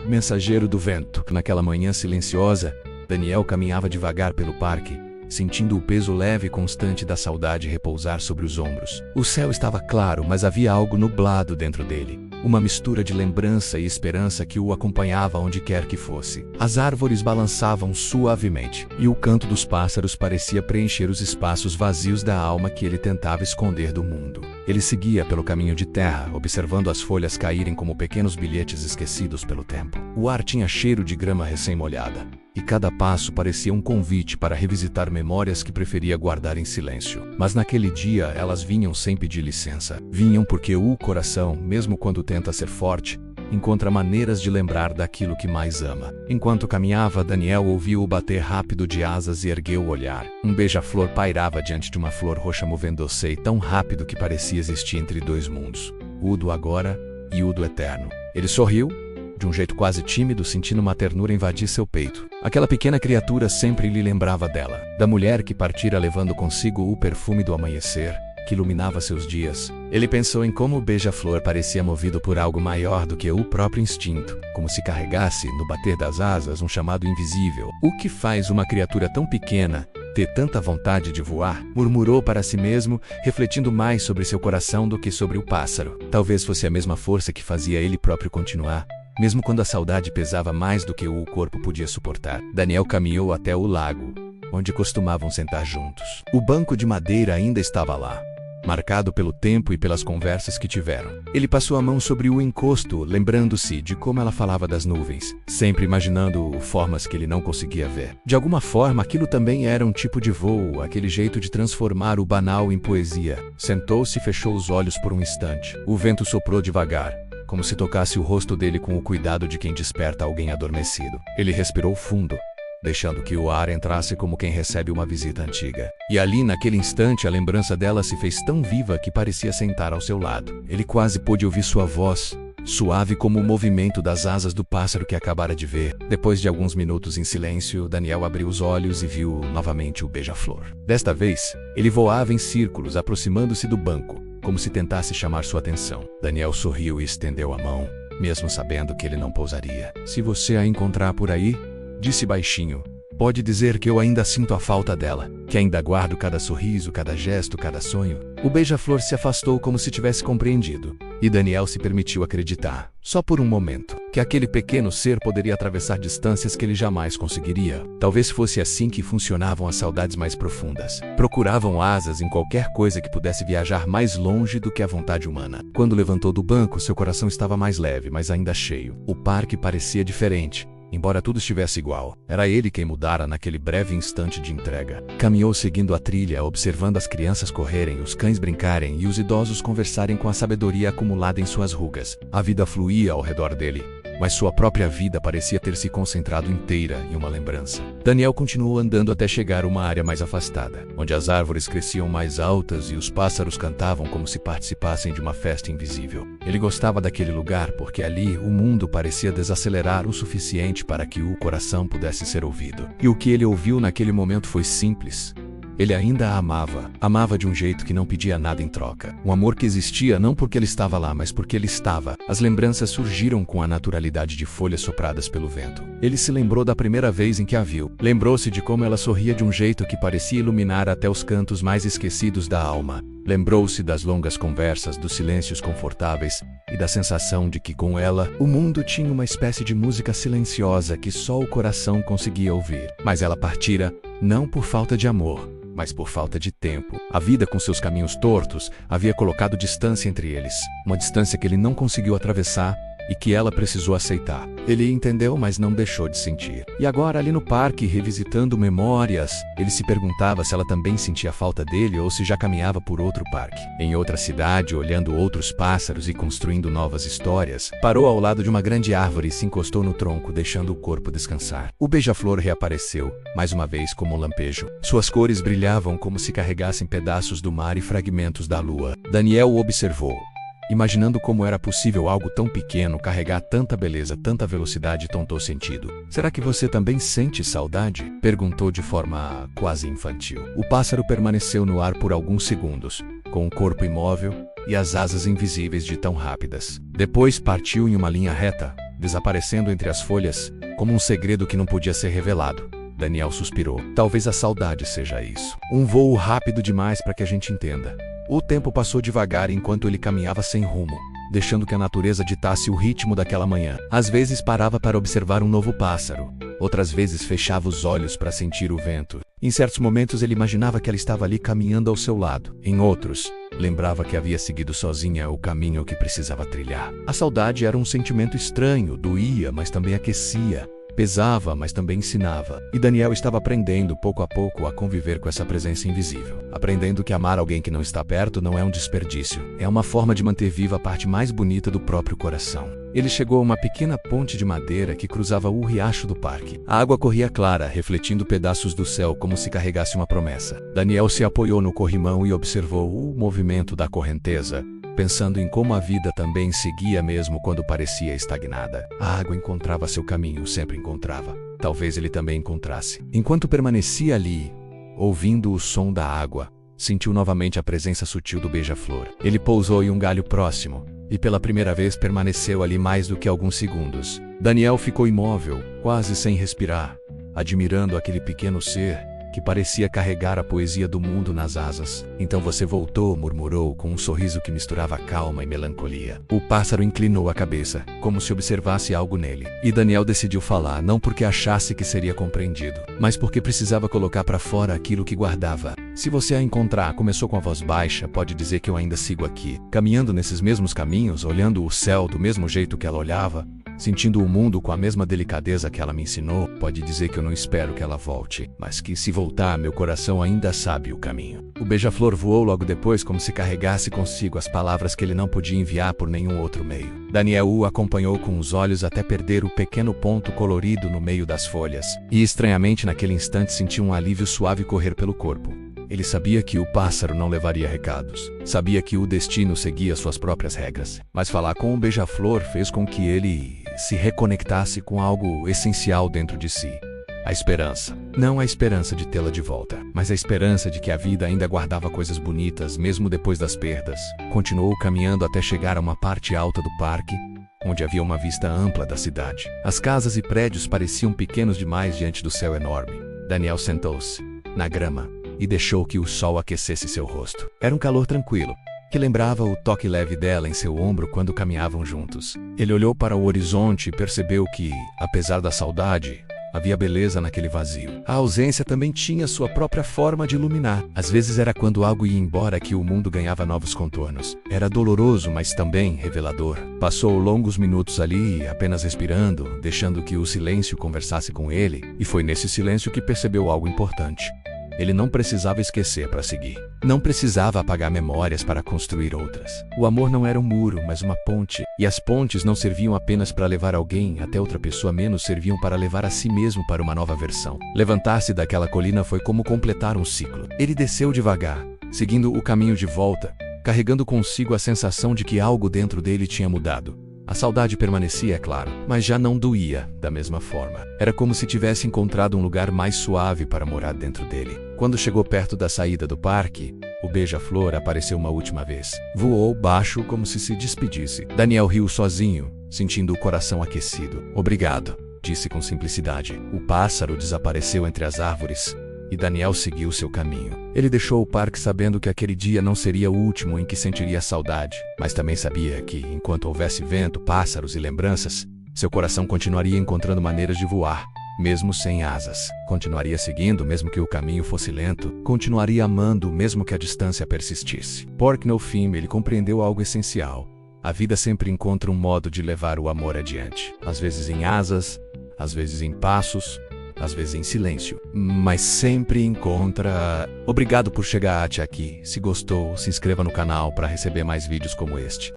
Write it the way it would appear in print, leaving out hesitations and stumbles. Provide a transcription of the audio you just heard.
Mensageiro do vento. Naquela manhã silenciosa, Daniel caminhava devagar pelo parque, sentindo o peso leve e constante da saudade repousar sobre os ombros. O céu estava claro, mas havia algo nublado dentro dele. Uma mistura de lembrança e esperança que o acompanhava onde quer que fosse. As árvores balançavam suavemente, e o canto dos pássaros parecia preencher os espaços vazios da alma que ele tentava esconder do mundo. Ele seguia pelo caminho de terra, observando as folhas caírem como pequenos bilhetes esquecidos pelo tempo. O ar tinha cheiro de grama recém-molhada, e cada passo parecia um convite para revisitar memórias que preferia guardar em silêncio. Mas naquele dia elas vinham sem pedir licença. Vinham porque o coração, mesmo quando tenta ser forte, encontra maneiras de lembrar daquilo que mais ama. Enquanto caminhava, Daniel ouviu o bater rápido de asas e ergueu o olhar. Um beija-flor pairava diante de uma flor roxa movendo-se tão rápido que parecia existir entre dois mundos, o do agora e o do eterno. Ele sorriu, de um jeito quase tímido, sentindo uma ternura invadir seu peito. Aquela pequena criatura sempre lhe lembrava dela, da mulher que partira levando consigo o perfume do amanhecer, que iluminava seus dias. Ele pensou em como o beija-flor parecia movido por algo maior do que o próprio instinto, como se carregasse, no bater das asas, um chamado invisível. O que faz uma criatura tão pequena ter tanta vontade de voar? Murmurou para si mesmo, refletindo mais sobre seu coração do que sobre o pássaro. Talvez fosse a mesma força que fazia ele próprio continuar, mesmo quando a saudade pesava mais do que o corpo podia suportar. Daniel caminhou até o lago, onde costumavam sentar juntos. O banco de madeira ainda estava lá, marcado pelo tempo e pelas conversas que tiveram. Ele passou a mão sobre o encosto, lembrando-se de como ela falava das nuvens, sempre imaginando formas que ele não conseguia ver. De alguma forma, aquilo também era um tipo de voo, aquele jeito de transformar o banal em poesia. Sentou-se e fechou os olhos por um instante. O vento soprou devagar, como se tocasse o rosto dele com o cuidado de quem desperta alguém adormecido. Ele respirou fundo, deixando que o ar entrasse como quem recebe uma visita antiga. E ali, naquele instante, a lembrança dela se fez tão viva que parecia sentar ao seu lado. Ele quase pôde ouvir sua voz, suave como o movimento das asas do pássaro que acabara de ver. Depois de alguns minutos em silêncio, Daniel abriu os olhos e viu novamente o beija-flor. Desta vez, ele voava em círculos, aproximando-se do banco, como se tentasse chamar sua atenção. Daniel sorriu e estendeu a mão, mesmo sabendo que ele não pousaria. "Se você a encontrar por aí", disse baixinho, "pode dizer que eu ainda sinto a falta dela, que ainda guardo cada sorriso, cada gesto, cada sonho." O beija-flor se afastou como se tivesse compreendido, e Daniel se permitiu acreditar, só por um momento, que aquele pequeno ser poderia atravessar distâncias que ele jamais conseguiria. Talvez fosse assim que funcionavam as saudades mais profundas. Procuravam asas em qualquer coisa que pudesse viajar mais longe do que a vontade humana. Quando levantou do banco, seu coração estava mais leve, mas ainda cheio. O parque parecia diferente, embora tudo estivesse igual. Era ele quem mudara naquele breve instante de entrega. Caminhou seguindo a trilha, observando as crianças correrem, os cães brincarem e os idosos conversarem com a sabedoria acumulada em suas rugas. A vida fluía ao redor dele, mas sua própria vida parecia ter se concentrado inteira em uma lembrança. Daniel continuou andando até chegar a uma área mais afastada, onde as árvores cresciam mais altas e os pássaros cantavam como se participassem de uma festa invisível. Ele gostava daquele lugar porque ali o mundo parecia desacelerar o suficiente para que o coração pudesse ser ouvido. E o que ele ouviu naquele momento foi simples. Ele ainda a amava. Amava de um jeito que não pedia nada em troca. Um amor que existia não porque ele estava lá, mas porque ele estava. As lembranças surgiram com a naturalidade de folhas sopradas pelo vento. Ele se lembrou da primeira vez em que a viu. Lembrou-se de como ela sorria de um jeito que parecia iluminar até os cantos mais esquecidos da alma. Lembrou-se das longas conversas, dos silêncios confortáveis e da sensação de que com ela, o mundo tinha uma espécie de música silenciosa que só o coração conseguia ouvir. Mas ela partira, não por falta de amor, mas por falta de tempo. A vida, com seus caminhos tortos, havia colocado distância entre eles. Uma distância que ele não conseguiu atravessar e que ela precisou aceitar. Ele entendeu, mas não deixou de sentir. E agora, ali no parque, revisitando memórias, ele se perguntava se ela também sentia falta dele ou se já caminhava por outro parque. Em outra cidade, olhando outros pássaros e construindo novas histórias, parou ao lado de uma grande árvore e se encostou no tronco, deixando o corpo descansar. O beija-flor reapareceu, mais uma vez como um lampejo. Suas cores brilhavam como se carregassem pedaços do mar e fragmentos da lua. Daniel o observou, imaginando como era possível algo tão pequeno carregar tanta beleza, tanta velocidade e tanto sentido. "Será que você também sente saudade?" perguntou de forma quase infantil. O pássaro permaneceu no ar por alguns segundos, com o corpo imóvel e as asas invisíveis de tão rápidas. Depois partiu em uma linha reta, desaparecendo entre as folhas, como um segredo que não podia ser revelado. Daniel suspirou. Talvez a saudade seja isso. Um voo rápido demais para que a gente entenda. O tempo passou devagar enquanto ele caminhava sem rumo, deixando que a natureza ditasse o ritmo daquela manhã. Às vezes parava para observar um novo pássaro, outras vezes fechava os olhos para sentir o vento. Em certos momentos ele imaginava que ela estava ali caminhando ao seu lado. Em outros, lembrava que havia seguido sozinha o caminho que precisava trilhar. A saudade era um sentimento estranho, doía, mas também aquecia. Pesava, mas também ensinava. E Daniel estava aprendendo, pouco a pouco, a conviver com essa presença invisível. Aprendendo que amar alguém que não está perto não é um desperdício. É uma forma de manter viva a parte mais bonita do próprio coração. Ele chegou a uma pequena ponte de madeira que cruzava o riacho do parque. A água corria clara, refletindo pedaços do céu como se carregasse uma promessa. Daniel se apoiou no corrimão e observou o movimento da correnteza, pensando em como a vida também seguia mesmo quando parecia estagnada. A água encontrava seu caminho, sempre encontrava. Talvez ele também encontrasse. Enquanto permanecia ali, ouvindo o som da água, sentiu novamente a presença sutil do beija-flor. Ele pousou em um galho próximo, e pela primeira vez permaneceu ali mais do que alguns segundos. Daniel ficou imóvel, quase sem respirar, admirando aquele pequeno ser que parecia carregar a poesia do mundo nas asas. Então você voltou, murmurou, com um sorriso que misturava calma e melancolia. O pássaro inclinou a cabeça, como se observasse algo nele. E Daniel decidiu falar, não porque achasse que seria compreendido, mas porque precisava colocar para fora aquilo que guardava. Se você a encontrar, começou com a voz baixa, pode dizer que eu ainda sigo aqui, caminhando nesses mesmos caminhos, olhando o céu do mesmo jeito que ela olhava, sentindo o mundo com a mesma delicadeza que ela me ensinou. Pode dizer que eu não espero que ela volte, mas que se voltar, meu coração ainda sabe o caminho. O beija-flor voou logo depois como se carregasse consigo as palavras que ele não podia enviar por nenhum outro meio. Daniel o acompanhou com os olhos até perder o pequeno ponto colorido no meio das folhas, e estranhamente naquele instante sentiu um alívio suave correr pelo corpo. Ele sabia que o pássaro não levaria recados. Sabia que o destino seguia suas próprias regras. Mas falar com o beija-flor fez com que ele se reconectasse com algo essencial dentro de si. A esperança. Não a esperança de tê-la de volta, mas a esperança de que a vida ainda guardava coisas bonitas, mesmo depois das perdas. Continuou caminhando até chegar a uma parte alta do parque, onde havia uma vista ampla da cidade. As casas e prédios pareciam pequenos demais diante do céu enorme. Daniel sentou-se na grama e deixou que o sol aquecesse seu rosto. Era um calor tranquilo, que lembrava o toque leve dela em seu ombro quando caminhavam juntos. Ele olhou para o horizonte e percebeu que, apesar da saudade, havia beleza naquele vazio. A ausência também tinha sua própria forma de iluminar. Às vezes era quando algo ia embora que o mundo ganhava novos contornos. Era doloroso, mas também revelador. Passou longos minutos ali, apenas respirando, deixando que o silêncio conversasse com ele, e foi nesse silêncio que percebeu algo importante. Ele não precisava esquecer para seguir. Não precisava apagar memórias para construir outras. O amor não era um muro, mas uma ponte. E as pontes não serviam apenas para levar alguém até outra pessoa, menos serviam para levar a si mesmo para uma nova versão. Levantar-se daquela colina foi como completar um ciclo. Ele desceu devagar, seguindo o caminho de volta, carregando consigo a sensação de que algo dentro dele tinha mudado. A saudade permanecia, é claro, mas já não doía da mesma forma. Era como se tivesse encontrado um lugar mais suave para morar dentro dele. Quando chegou perto da saída do parque, o beija-flor apareceu uma última vez. Voou baixo como se despedisse. Daniel riu sozinho, sentindo o coração aquecido. Obrigado, disse com simplicidade. O pássaro desapareceu entre as árvores, e Daniel seguiu seu caminho. Ele deixou o parque sabendo que aquele dia não seria o último em que sentiria saudade, mas também sabia que, enquanto houvesse vento, pássaros e lembranças, seu coração continuaria encontrando maneiras de voar, mesmo sem asas. Continuaria seguindo, mesmo que o caminho fosse lento. Continuaria amando, mesmo que a distância persistisse. Porque no fim ele compreendeu algo essencial. A vida sempre encontra um modo de levar o amor adiante. Às vezes em asas, às vezes em passos, às vezes em silêncio, mas sempre encontra. Obrigado por chegar até aqui. Se gostou, se inscreva no canal para receber mais vídeos como este.